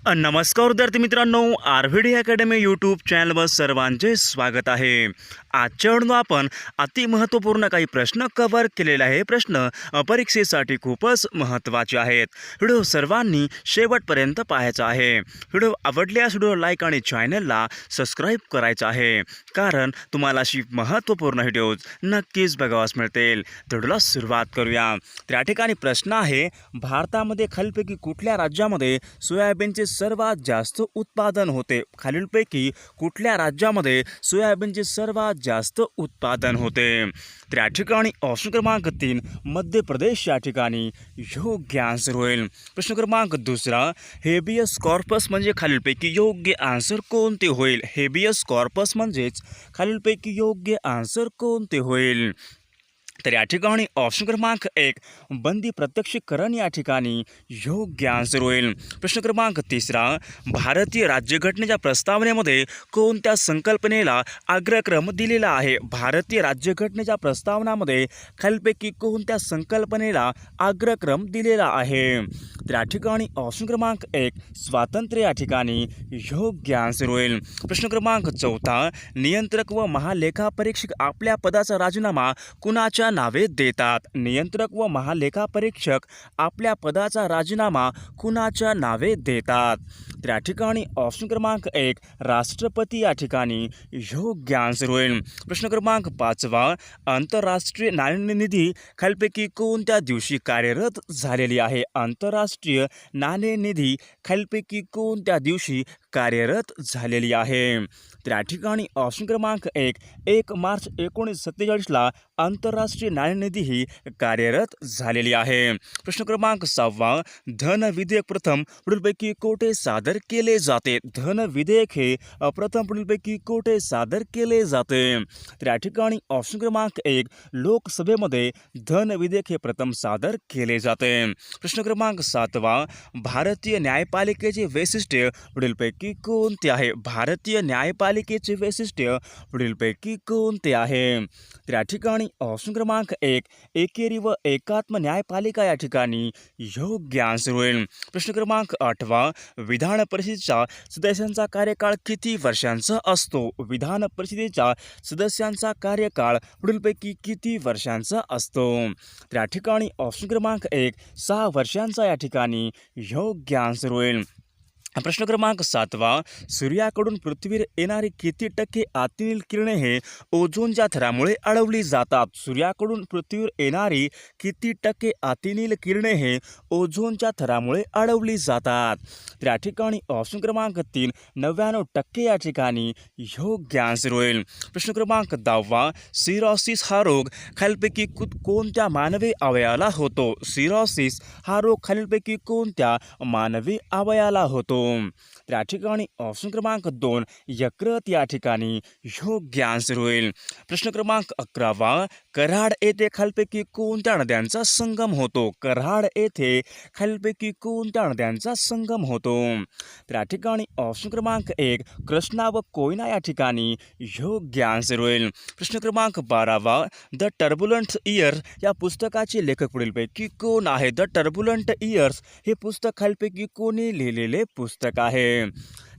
नमस्कार विद्यार्थी मित्रांनो, आरव्हीडी अकॅडमी यूट्यूब चॅनलवर सर्वांचे स्वागत आहे. आजच्या व्हिडिओ आपण अति महत्त्वपूर्ण काही प्रश्न कव्हर केलेले आहे. प्रश्न परीक्षेसाठी खूपच महत्त्वाचे आहेत. व्हिडिओ सर्वांनी शेवटपर्यंत पाहायचा आहे. व्हिडिओ आवडल्यास व्हिडिओ लाईक आणि चॅनलला सबस्क्राईब करायचं आहे, कारण तुम्हाला अशी महत्त्वपूर्ण व्हिडिओज नक्कीच बघावास मिळतील. तर व्हिडिओला सुरुवात करूया. त्या ठिकाणी प्रश्न आहे, भारतामध्ये खालीलपैकी कुठल्या राज्यामध्ये सोयाबीनचे सर्वात जास्त उत्पादन होते? खालीलपैकी कुठल्या राज्यामध्ये सोयाबीनचे सर्वात जास्त उत्पादन होते? तर या ठिकाणी ऑप्शन क्रमांक 3 मध्य प्रदेश या ठिकाणी योग्य आन्सर होईल. प्रश्न क्रमांक 2 हेबियस कॉर्पस म्हणजे खालीलपैकी योग्य आन्सर कोणते होईल? हेबियस कॉर्पस म्हणजेच खालीलपैकी योग्य आन्सर कोणते होईल? तर या ठिकाणी ऑप्शन क्रमांक 1 बंदी प्रत्यक्षीकरण या ठिकाणी योग्य आन्सर होईल. प्रश्न क्रमांक 3 भारतीय राज्यघटनेच्या प्रस्तावनेमध्ये कोणत्या संकल्पनेला अग्रक्रम दिलेला आहे? भारतीय राज्यघटनेच्या प्रस्तावनामध्ये खालीलपैकी कोणत्या संकल्पनेला अग्रक्रम दिलेला आहे? तर या ठिकाणी ऑप्शन क्रमांक 1 स्वातंत्र्य या ठिकाणी योग्य आन्सर होईल. प्रश्न क्रमांक 4 नियंत्रक व महालेखापरीक्षक आपल्या पदाचा राजीनामा कुणाच्या नावे देतात? नियंत्रक व महालेखापरीक्षक आपल्या पदाचा राजीनामा कुणाच्या नावे देतात? तर या ठिकाणी ऑप्शन क्रमांक 1 राष्ट्रपती या ठिकाणी योग्य आन्सर होईल. प्रश्न क्रमांक 5 आंतरराष्ट्रीय नाणेनिधी खालीलपैकी कोणत्या दिवशी कार्यरत झालेली आहे? आंतरराष्ट्रीय नाणेनिधी खालीलपैकी कोणत्या दिवशी कार्यरत झालेली आहे? तर या ठिकाणी ऑप्शन क्रमांक 1 मार्च 1947ला आंतरराष्ट्रीय नाणेनिधी ही कार्यरत झालेली आहे. प्रश्न क्रमांक 6 धन विधेयक प्रथम पुढीलपैकी कोठे सादर केले जाते? धन विधेयक हे प्रथम पुढीलपैकी कोठे सादर केले जाते? तर या ठिकाणी ऑप्शन क्रमांक 1 लोकसभेमध्ये धन विधेयक हे प्रथम सादर केले जाते. प्रश्न क्रमांक 7 भारतीय न्यायपालिकेचे वैशिष्ट्य पुढीलपैकी कोणते आहे? भारतीय न्यायपालिकेचे वैशिष्ट्य पुढीलपैकी कोणते आहे? तर या ठिकाणी ऑप्शन क्रमांक 1 एकेरी व एकात्म न्यायपालिका या ठिकाणी योग्य आन्सर होईल. प्रश्न क्रमांक 8 विधान परिषदेच्या सदस्यांचा कार्यकाळ किती वर्षांचा असतो? विधान परिषदेच्या सदस्यांचा कार्यकाळ पुढीलपैकी किती वर्षांचा असतो? तर या ठिकाणी ऑप्शन क्रमांक 1 6 वर्षांचा या ठिकाणी योग्य आन्सर होईल. प्रश्न क्रमांक 7 सूर्याकडून पृथ्वीवर येणारी किती टक्के अतिनील किरणे हे ओझोनच्या थरामुळे अडवली जातात? सूर्याकडून पृथ्वीवर येणारी किती टक्के अतिनील किरणे हे ओझोनच्या थरामुळे अडवली जातात? तर या ठिकाणी ऑप्शन क्रमांक 3 99% या ठिकाणी योग्य आन्सर होईल. प्रश्न क्रमांक 10 सिरोसिस हा रोग खालीलपैकी कोणत्या मानवी अवयवाला होतो? सिरोसिस हा रोग खालीलपैकी कोणत्या मानवी अवयवाला होतो? तर या ठिकाणी ऑप्शन क्रमांक 2 यकृत या ठिकाणी योग्य आन्सर होईल. प्रश्न क्रमांक 11 कराड येथे खालीलपैकी कोणत्या नद्यांचा संगम होतो? कराड येथे खालीलपैकी कोणत्या नद्यांचा संगम होतो? तर या ठिकाणी ऑप्शन क्रमांक 1 कृष्णा व कोयना या ठिकाणी योग्य आन्सर होईल. प्रश्न क्रमांक 12 द टर्ब्युलंट इयर्स या पुस्तकाचे लेखक पुढीलपैकी कोण आहे? द टर्ब्युलंट इयर्स हे पुस्तक खालीलपैकी कोणी लिहिलेले पुस्तक आहे?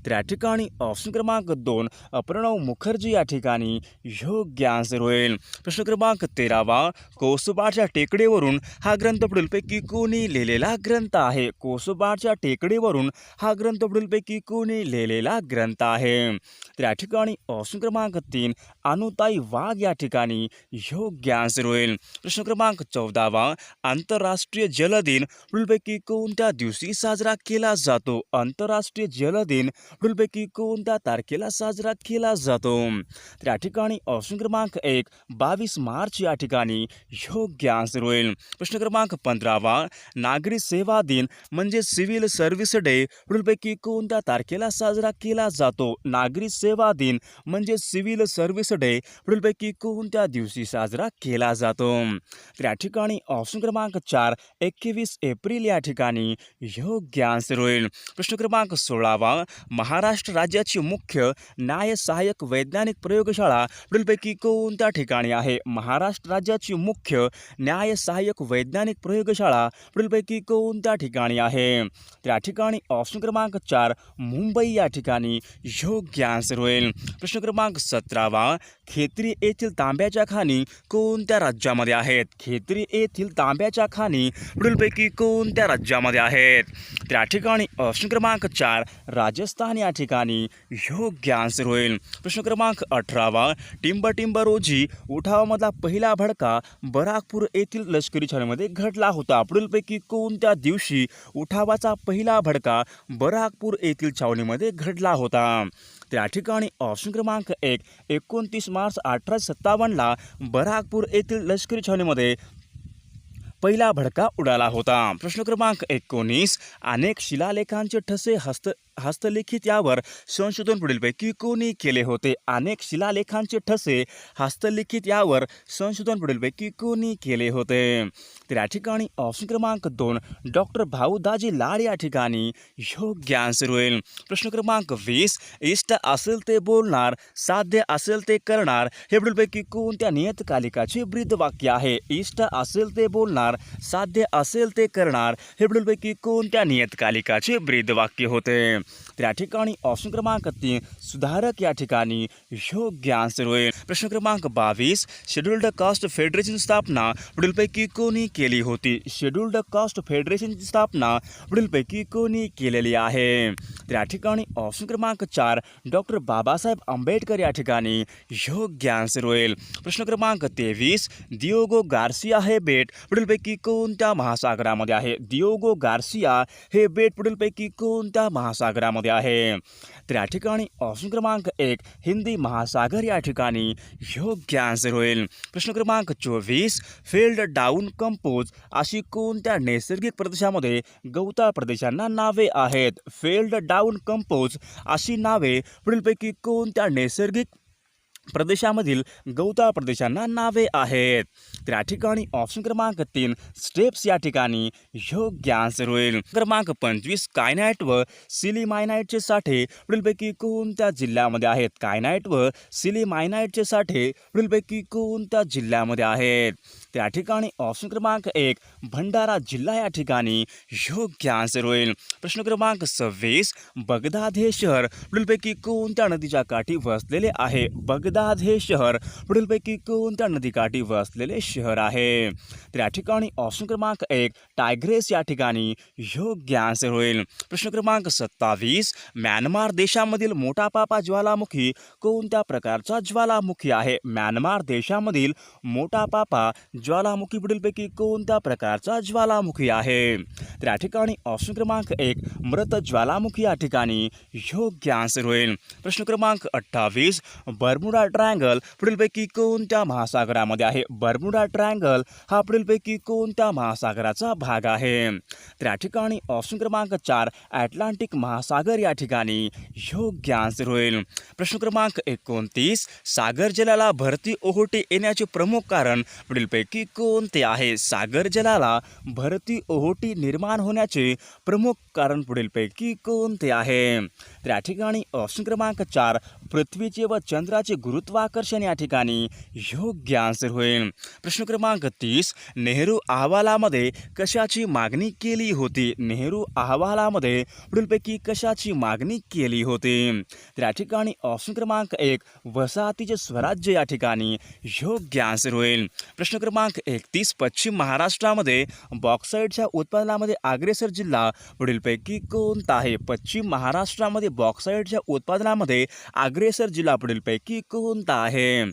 तर या ठिकाणी ऑप्शन क्रमांक 2 प्रणव मुखर्जी या ठिकाणी योग्य आन्सर होईल. प्रश्न क्रमांक 13 कोसोबाच्या टेकडीवरून हा ग्रंथ पुढीलपैकी कोणी लिहिलेला ग्रंथ आहे? कोसोबाच्या टेकडीवरून हा ग्रंथ पुढीलपैकी कोणी लिहिलेला ग्रंथ आहे? तर या ठिकाणी ऑप्शन क्रमांक 3 अनुताई वाघ या ठिकाणी योग्य आन्सर होईल. प्रश्न क्रमांक 14 आंतरराष्ट्रीय जल दिन पुढीलपैकी कोणत्या दिवशी साजरा केला जातो? आंतरराष्ट्रीय जल दिन पुढीलपैकी कोणत्या तारखेला साजरा केला जातो? तर या ठिकाणी ऑप्शन क्रमांक 1 22 मार्च या ठिकाणी योग्य आन्सर होईल. प्रश्न क्रमांक 15 नागरी सेवा दिन म्हणजे सिव्हिल सर्व्हिस डे पुढीलपैकी कोणत्या तारखेला साजरा केला जातो? नागरी सेवा दिन म्हणजे सिव्हिल सर्व्हिस डे पुढीलपैकी कोणत्या दिवशी साजरा केला जातो? तर या ठिकाणी ऑप्शन क्रमांक 4 21 एप्रिल या ठिकाणी योग्य आन्सर होईल. प्रश्न क्रमांक 16 महाराष्ट्र राज्याची मुख्य न्याय सहाय्यक वैज्ञानिक प्रयोगशाळा पुढीलपैकी कोणत्या ठिकाणी आहे? महाराष्ट्र राज्याची मुख्य न्याय सहाय्यक वैज्ञानिक प्रयोगशाळा पुढीलपैकी कोणत्या ठिकाणी आहे? त्या ठिकाणी ऑप्शन क्रमांक 4 मुंबई या ठिकाणी योग्य आन्सर होईल. प्रश्न क्रमांक 17 खेत्री येथील तांब्याच्या खाणी कोणत्या राज्यामध्ये आहेत? खेत्री येथील तांब्याच्या खाणी पुढीलपैकी कोणत्या राज्यामध्ये आहेत? त्या ठिकाणी ऑप्शन क्रमांक 4 राजस्थान या ठिकाणी योग्य आन्सर होईल. प्रश्न क्रमांक 18 टिंब रोजी उठावामधला पहिला भडका बराकपूर येथील लष्करी छावणीमध्ये घडला होता. पुढीलपैकी कोणत्या दिवशी उठावाचा पहिला भडका बराकपूर येथील छावणीमध्ये घडला होता? त्या ठिकाणी ऑप्शन क्रमांक 1 29 मार्च 1857ला बराकपूर येथील लष्करी छावणीमध्ये पहिला भडका उडाला होता. प्रश्न क्रमांक 19 अनेक शिलालेखांचे ठसे हस्तलिखित यावर संशोधन पुढीलपैकी कोणी केले होते? अनेक शिलालेखांचे ठसे हस्तलिखित यावर संशोधन पुढीलपैकी कोणी केले होते? तर या ठिकाणी ऑप्शन क्रमांक 2 डॉक्टर भाऊ दाजी लाड या ठिकाणी योग्य आन्सर होईल. प्रश्न क्रमांक 20 इष्ट असेल ते बोलणार, साध्य असेल ते करणार हे पुढीलपैकी कोणत्या नियतकालिकाचे ब्रीदवाक्य आहे? इष्ट असेल ते बोलणार, साध्य असेल ते करणार हे पुढीलपैकी कोणत्या नियतकालिकाचे ब्रीदवाक्य होते? तर या ठिकाणी ऑप्शन क्रमांक 3 सुधारक या ठिकाणी योग्य आन्सर होईल. प्रश्न क्रमांक 22 शेड्युल्ड कास्ट फेडरेशनची स्थापना पुढीलपैकी कोणी केली होती? शेड्युल्ड कास्ट फेडरेशनची स्थापना पुढीलपैकी कोणी केलेली आहे? तर या ठिकाणी ऑप्शन क्रमांक 4 डॉक्टर बाबासाहेब आंबेडकर या ठिकाणी योग्य आन्सर होईल. प्रश्न क्रमांक 23 दियोगो गार्सिया हे बेट पुढीलपैकी कोणत्या महासागरामध्ये आहे? दियोगो गार्सिया हे बेट पुढीलपैकी कोणत्या महासागरामध्ये आहे? तर या ठिकाणी ऑप्शन क्रमांक 1 हिंदी महासागर या ठिकाणी योग्य आन्सर होईल. प्रश्न क्रमांक 24 फील्ड डाऊन कंपोज अशी कोणत्या नैसर्गिक प्रदेशामध्ये गवताळ प्रदेशांना नावे आहेत? फील्ड डाऊन कंपोज अशी नावे पुढीलपैकी कोणत्या नैसर्गिक प्रदेशामधील गवताळ प्रदेशांना नावे आहेत? तर या ठिकाणी ऑप्शन क्रमांक 3 स्टेप्स या ठिकाणी योग्य आन्सर होईल. क्रमांक 25 कायनाइट व सिलिमायनाइटचे साठे पुढीलपैकी कोणत्या जिल्ह्यामध्ये आहेत? कायनाइट व सिलिमायनाइटचे साठे पुढीलपैकी कोणत्या जिल्ह्यामध्ये आहेत? त्या ठिकाणी ऑप्शन क्रमांक 1 भंडारा जिल्हा या ठिकाणी योग्य आन्सर होईल. प्रश्न क्रमांक 26 बगदाद हे शहर पुढीलपैकी कोणत्या नदीच्या काठी वसलेले आहे? बगदाद हे शहर पुढीलपैकी कोणत्या नदीकाठी वसलेले शहर आहे? तर या ठिकाणी ऑप्शन क्रमांक 1 टायग्रेस या ठिकाणी योग्य आन्सर होईल. प्रश्न क्रमांक 27 म्यानमार देशामधील मोटापापा ज्वालामुखी कोणत्या प्रकारचा ज्वालामुखी आहे? म्यानमार देशामधील मोटापापा ज्वालामुखी पुढीलपैकी कोणत्या प्रकारचा ज्वालामुखी आहे? तर या ठिकाणी ऑप्शन क्रमांक 1 मृत ज्वालामुखी या ठिकाणी योग्य आन्सर होईल. प्रश्न क्रमांक 28 बर्मुडा ट्रायंगल पुढीलपैकी कोणत्या महासागरामध्ये आहे? बर्मुडा ट्रायंगल हा पुढीलपैकी कोणत्या महासागराचा भाग आहे? तर या ठिकाणी ऑप्शन क्रमांक 4 अटलांटिक महासागर या ठिकाणी योग्य आन्सर होईल. प्रश्न क्रमांक 29 सागर जलाला भरती ओहोटी येण्याचे प्रमुख कारण पुढीलपैकी कोणते आहे? सागर जलाला भरती ओहोटी निर्माण होण्याचे प्रमुख कारण पुढीलपैकी कोणते आहे? तर या ठिकाणी ऑप्शन क्रमांक 4 पृथ्वीचे व चंद्राचे गुरुत्वाकर्षण या ठिकाणी योग्य आन्सर होईल. प्रश्न क्रमांक 30 नेहरू अहवालामध्ये कशाची मागणी केली होती? नेहरू अहवालामध्ये पुढीलपैकी कशाची मागणी केली होती? तर या ठिकाणी ऑप्शन क्रमांक 1 वसाहतीचे स्वराज्य या ठिकाणी योग्य आन्सर होईल. प्रश्न क्रमांक 31 पश्चिम महाराष्ट्रामध्ये बॉक्साईटच्या उत्पादनामध्ये अग्रेसर जिल्हा पुढीलपैकी कोणता आहे? पश्चिम महाराष्ट्रामध्ये बॉक्साईटच्या उत्पादनामध्ये अग्रेसर जिल्हा पुढीलपैकी कोणता आहे?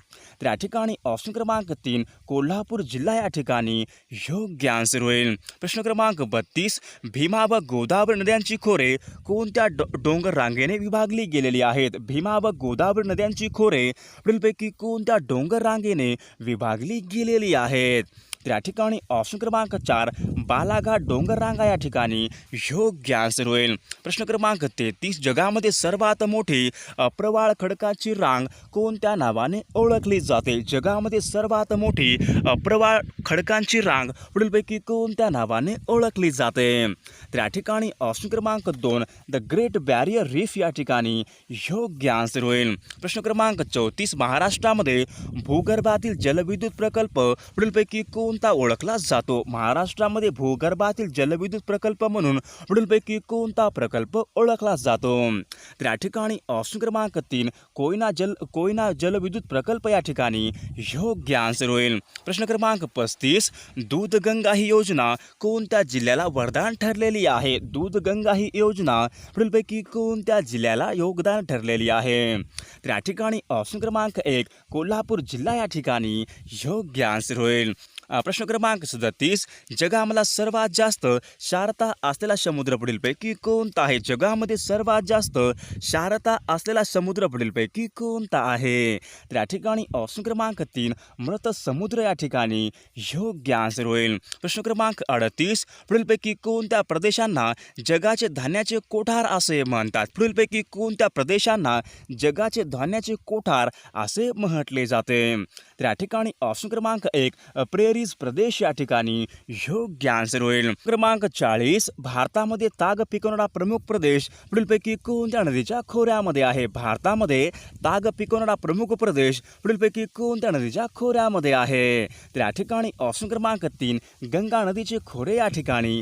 तर या ठिकाणी ऑप्शन क्रमांक 3 कोल्हापूर जिल्हा या ठिकाणी योग्य आन्सर होईल. प्रश्न क्रमांक 32 भीमा व गोदावरी नद्यांची खोरे कोणत्या डोंगर रांगेने विभागली गेलेली आहेत? भीमा व गोदावरी नद्यांची खोरे पुढीलपैकी कोणत्या डोंगर रांगेने विभागली गेलेली आहेत? तर या ठिकाणी ऑप्शन क्रमांक 4 बालाघाट डोंगररांगा या ठिकाणी योग्य आन्सर होईल. प्रश्न क्रमांक 33 जगामध्ये सर्वात मोठी प्रवाळ खडकाची रांग कोणत्या नावाने ओळखली जाते? जगामध्ये सर्वात मोठी प्रवाळ खडकांची रांग पुढीलपैकी कोणत्या नावाने ओळखली जाते? तर या ठिकाणी ऑप्शन क्रमांक 2 द ग्रेट बॅरियर रीफ या ठिकाणी योग्य आन्सर होईल. प्रश्न क्रमांक 34 महाराष्ट्रामध्ये भूगर्भातील जलविद्युत प्रकल्प पुढीलपैकी कोणता ओळखला जातो? महाराष्ट्रामध्ये भूगर्भातील जलविद्युत प्रकल्प म्हणून पुढीलपैकी कोणता प्रकल्प ओळखला जातो? तर या ठिकाणी ऑप्शन क्रमांक 3 कोयना जलविद्युत प्रकल्प या ठिकाणी योग्य आन्सर होईल. प्रश्न क्रमांक 35 दूधगंगा ही योजना कोणत्या जिल्ह्याला वरदान ठरलेली आहे? दूधगंगा ही योजना पुढीलपैकी कोणत्या जिल्ह्याला योगदान ठरलेली आहे? तर या ठिकाणी ऑप्शन क्रमांक 1 कोल्हापूर जिल्हा या ठिकाणी योग्य आन्सर होईल. प्रश्न क्रमांक 37 जगामधला सर्वात जास्त क्षारता असलेला समुद्र पुढीलपैकी कोणता आहे? जगामध्ये सर्वात जास्त क्षारता असलेला समुद्र पुढीलपैकी कोणता आहे? तर या ठिकाणी ऑप्शन क्रमांक 3 मृत समुद्र या ठिकाणी योग्य आन्सर होईल. प्रश्न क्रमांक 38 पुढीलपैकी कोणत्या प्रदेशांना जगाचे धान्याचे कोठार असे म्हणतात? पुढीलपैकी कोणत्या प्रदेशांना जगाचे धान्याचे कोठार असे म्हटले जाते? तर या ठिकाणी ऑप्शन क्रमांक 1 प्रेरीज प्रदेश या ठिकाणी योग्य आन्सर होईल. क्रमांक 40 भारतामध्ये ताग पिकवणारा प्रमुख प्रदेश पुढीलपैकी कोणत्या नदीच्या खोऱ्यामध्ये आहे? भारतामध्ये ताग पिकवणारा प्रमुख प्रदेश पुढीलपैकी कोणत्या नदीच्या खोऱ्यामध्ये आहे? तर या ठिकाणी ऑप्शन क्रमांक 3 गंगा नदीचे खोरे या ठिकाणी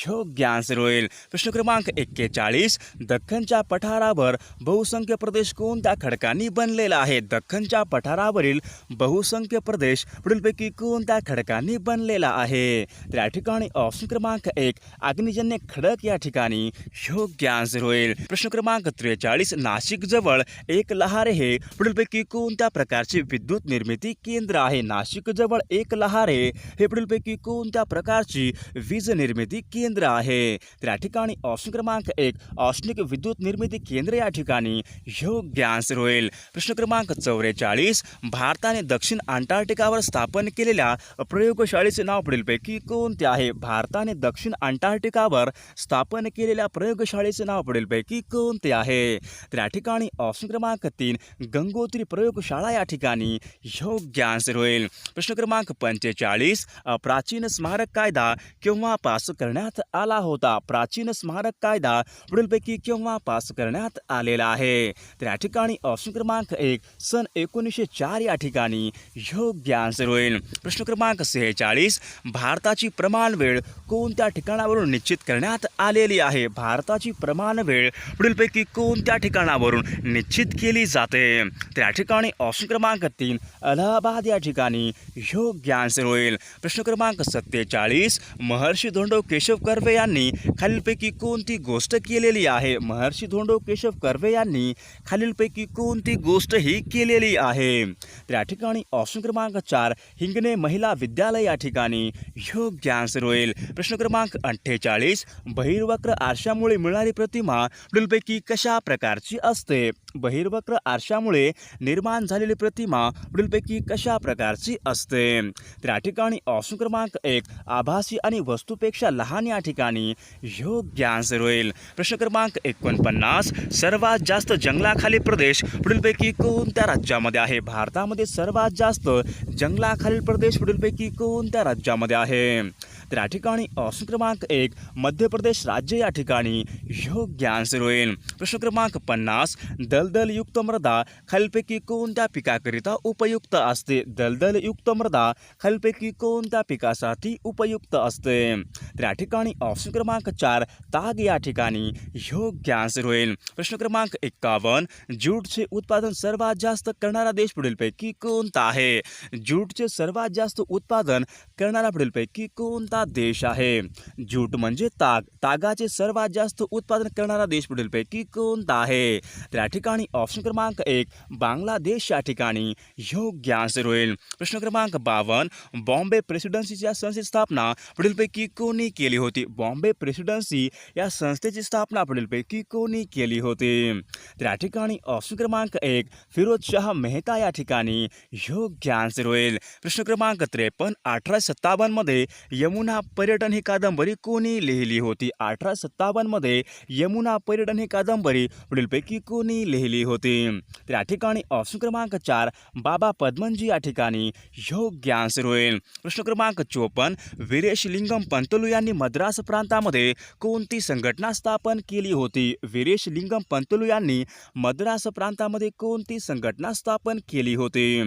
योग्य आन्सर होईल. प्रश्न क्रमांक 41 दख्खनच्या पठारावर बहुसंख्य प्रदेश कोणत्या खडकांनी बनलेला आहे? दख्खनच्या पठारावरील बहुसंख्य प्रदेश पुढीलपैकी कोणत्या खडकांनी बनलेला आहे? तर या ठिकाणी ऑप्शन क्रमांक 1 अग्निजन्य खडक या ठिकाणी योग्य आन्सर होईल. प्रश्न क्रमांक 43 नाशिक जवळ एक लहारे हे पुढीलपैकी कोणत्या प्रकारचे विद्युत निर्मिती केंद्र आहे? नाशिक जवळ एक लहारे हे पुढीलपैकी कोणत्या प्रकारची वीज निर्मिती केंद्र आहे? तर या ठिकाणी ऑप्शन क्रमांक 1 औष्णिक विद्युत निर्मिती केंद्र या ठिकाणी योग्य आन्सर होईल. प्रश्न क्रमांक 44 भारताने दक्षिण अंटार्क्टिकावर स्थापन केलेल्या प्रयोगशाळेचे नाव पुढीलपैकी कोणते आहे? भारताने दक्षिण अंटार्क्टिकावर स्थापन केलेल्या प्रयोगशाळेचे नाव पुढीलपैकी कोणते आहे? तर या ठिकाणी ऑप्शन क्रमांक 3 गंगोत्री प्रयोगशाळा या ठिकाणी योग्य आन्सर होईल. प्रश्न क्रमांक 45 प्राचीन स्मारक कायदा केव्हा पास करण्यात आला होता? प्राचीन स्मारक कायदा पुढीलपैकी केव्हा पास करण्यात आलेला आहे? तर या ठिकाणी ऑप्शन क्रमांक 1 सन 1904 या ठिकाणी योग्य आन्सर होईल. प्रश्न क्रमांक 46 भारताची प्रमाण वेळ कोणत्या ठिकाणावरून निश्चित करण्यात आलेली आहे? भारताची प्रमाण वेळ पुढीलपैकी कोणत्या ठिकाणावरून निश्चित केली जाते? तर या ठिकाणी ऑप्शन क्रमांक 3 अलाहाबाद या ठिकाणी योग्य आन्सर होईल. प्रश्न क्रमांक 47 महर्षी धोंडो केशव कर्वे यांनी खालीलपैकी कोणती गोष्ट केलेली आहे? महर्षी धोंडो केशव कर्वे यांनी खालीलपैकी कोणती गोष्ट ही केलेली आहे? तर या ठिकाणी ऑप्शन क्रमांक 4 हिंगणे महिला विद्यालय या ठिकाणी योग्य आन्सर होईल. प्रश्न क्रमांक 48 बहिर्वक्र आरशामुळे मिळणारी प्रतिमा पुढीलपैकी कशा प्रकारची असते? बहिर्वक्र आरशामुळे निर्माण झालेली प्रतिमा पुढीलपैकी कशा प्रकारची असते? तर या ठिकाणी ऑप्शन क्रमांक 1 आभासी आणि वस्तूपेक्षा लहान या ठिकाणी योग्य आन्सर होईल. प्रश्न क्रमांक 49 सर्वात जास्त जंगलाखाली प्रदेश पुढीलपैकी कोणत्या राज्यामध्ये आहे? भारतामध्ये सर्वात जास्त जंगलाखालील प्रदेश पुढीलपैकी कोणत्या राज्यामध्ये आहे? तर या ठिकाणी ऑप्शन क्रमांक 1 मध्य प्रदेश राज्य या ठिकाणी योग्य आन्सर होईल. प्रश्न क्रमांक 50 दलदलयुक्त मृदा खालीलपैकी कोणत्या पिकाकरिता उपयुक्त असते? दलदलयुक्त मृदा खालीलपैकी कोणत्या पिकासाठी उपयुक्त असते? तर या ठिकाणी ऑप्शन क्रमांक 4 ताग या ठिकाणी योग्य आन्सर होईल. प्रश्न क्रमांक 51 ज्यूटचे उत्पादन सर्वात जास्त करणारा देश पुढीलपैकी कोणता आहे? ज्यूटचे सर्वात जास्त उत्पादन करणारा पुढीलपैकी कोणता कोणता देश आहे? ज्यूट म्हणजे ताग. तागाचे सर्वात जास्त उत्पादन करणारा देश पुढीलपैकी कोणता आहे? तर या ठिकाणी ऑप्शन क्रमांक 1 बांगलादेश या ठिकाणी योग्य आन्सर होईल. प्रश्न क्रमांक 52 बॉम्बे प्रेसिडेन्सीच्या संस्थेची स्थापना पुढीलपैकी कोणी केली होती? बॉम्बे प्रेसिडेन्सी या संस्थेची स्थापना पुढीलपैकी कोणी केली होती? तर या ठिकाणी ऑप्शन क्रमांक 1 फिरोजशाह मेहता या ठिकाणी योग्य आन्सर होईल. प्रश्न क्रमांक 53 1857 मध्ये यमुना पर्यटन ही कादंबरी कोणी लिहिली होती? 1857 मध्ये यमुना पर्यटन ही कादंबरी पुढीलपैकी कोणी लिहिली होती? तर या ठिकाणी ऑप्शन क्रमांक 4 बाबा पद्मनजी या ठिकाणी योग्य आन्सर होईल. प्रश्न क्रमांक 54 वीरेशलिंगम पंतलू यांनी मद्रास प्रांतामध्ये कोणती संघटना स्थापन केली होती? वीरेशलिंगम पंतलू यांनी मद्रास प्रांतामध्ये कोणती संघटना स्थापन केली होती?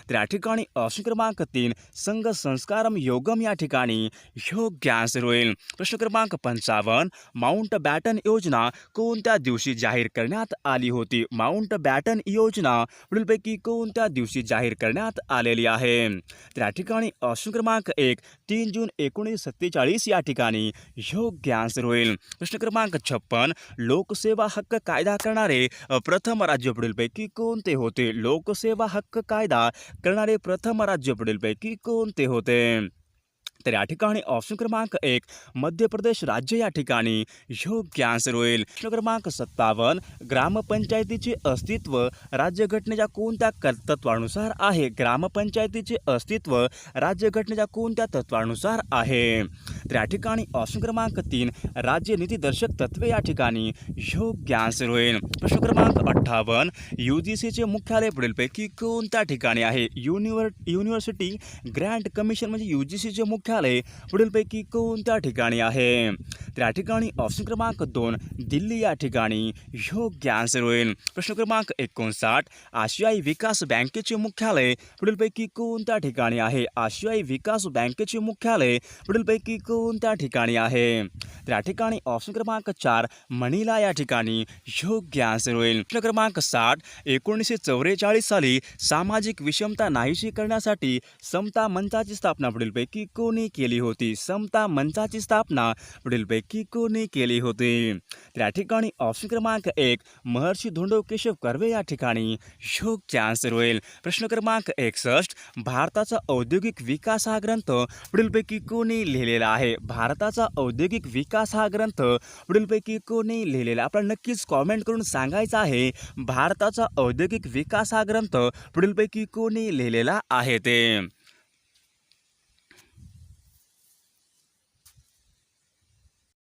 तर या ठिकाणी ऑप्शन क्रमांक 3 संघ संस्कारम योगम या ठिकाणी योग्य आन्सर होईल. प्रश्न क्रमांक 55 माउंट बॅटन योजना कोणत्या दिवशी जाहीर करण्यात आली होती? माउंट बॅटन योजना पुढीलपैकी कोणत्या दिवशी जाहीर करण्यात आलेली आहे? तर या ठिकाणी ऑप्शन क्रमांक 1 3 जून 1947 या ठिकाणी योग्य आन्सर होईल. प्रश्न क्रमांक 56 लोकसेवा हक्क कायदा करणारे प्रथम राज्य पुढीलपैकी कोणते होते? लोकसेवा हक्क कायदा करणारे प्रथम राज्य पुढीलपैकी कोणते होते? तर या ठिकाणी ऑप्शन क्रमांक 1 मध्य प्रदेश राज्य या ठिकाणी योग्य आन्सर होईल. प्रश्न क्रमांक 57 ग्रामपंचायतीचे अस्तित्व राज्यघटनेच्या कोणत्या तत्वानुसार आहे? ग्रामपंचायतीचे अस्तित्व राज्यघटनेच्या कोणत्या तत्वानुसार आहे? तर या ठिकाणी ऑप्शन क्रमांक 3 राज्य नीतिदर्शक तत्वे या ठिकाणी योग्य आन्सर होईल. प्रश्न क्रमांक 58 UGCचे मुख्यालय पुढीलपैकी कोणत्या ठिकाणी आहे? युनिव्हर्सिटी ग्रँट कमिशन म्हणजे UGCचे मुख्यालय पुढीलपैकी कोणत्या ठिकाणी आहे? तर या ठिकाणी ऑप्शन क्रमांक 2 दिल्ली या ठिकाणी योग्य आन्सर होईल. प्रश्न क्रमांक 59 आशियाई विकास बँकेचे मुख्यालय पुढीलपैकी कोणत्या ठिकाणी आहे? आशियाई विकास बँकेचे मुख्यालय पुढीलपैकी कोणत्या ठिकाणी आहे? तर या ठिकाणी ऑप्शन क्रमांक 4 मनिला या ठिकाणी योग्य आन्सर होईल. प्रश्न क्रमांक 60 1944 साली सामाजिक विषमता नाहीशी करण्यासाठी समता मंचाची स्थापना पुढीलपैकी कोणी केली होती? समता मंचाची स्थापना पुढीलपैकी कोणी केली होती? तर या ठिकाणी ऑप्शन क्रमांक 1 महर्षी धोंडो केशव कर्वे या ठिकाणी योग्य आन्सर होईल. प्रश्न क्रमांक 61 भारताचा औद्योगिक विकास हा ग्रंथ पुढीलपैकी कोणी लिहिलेला आहे? भारताचा औद्योगिक विकास हा ग्रंथ पुढीलपैकी कोणी लिहिलेला? आपल्याला नक्कीच कॉमेंट करून सांगायचं आहे भारताचा औद्योगिक विकास हा ग्रंथ पुढीलपैकी कोणी लिहिलेला आहे ते.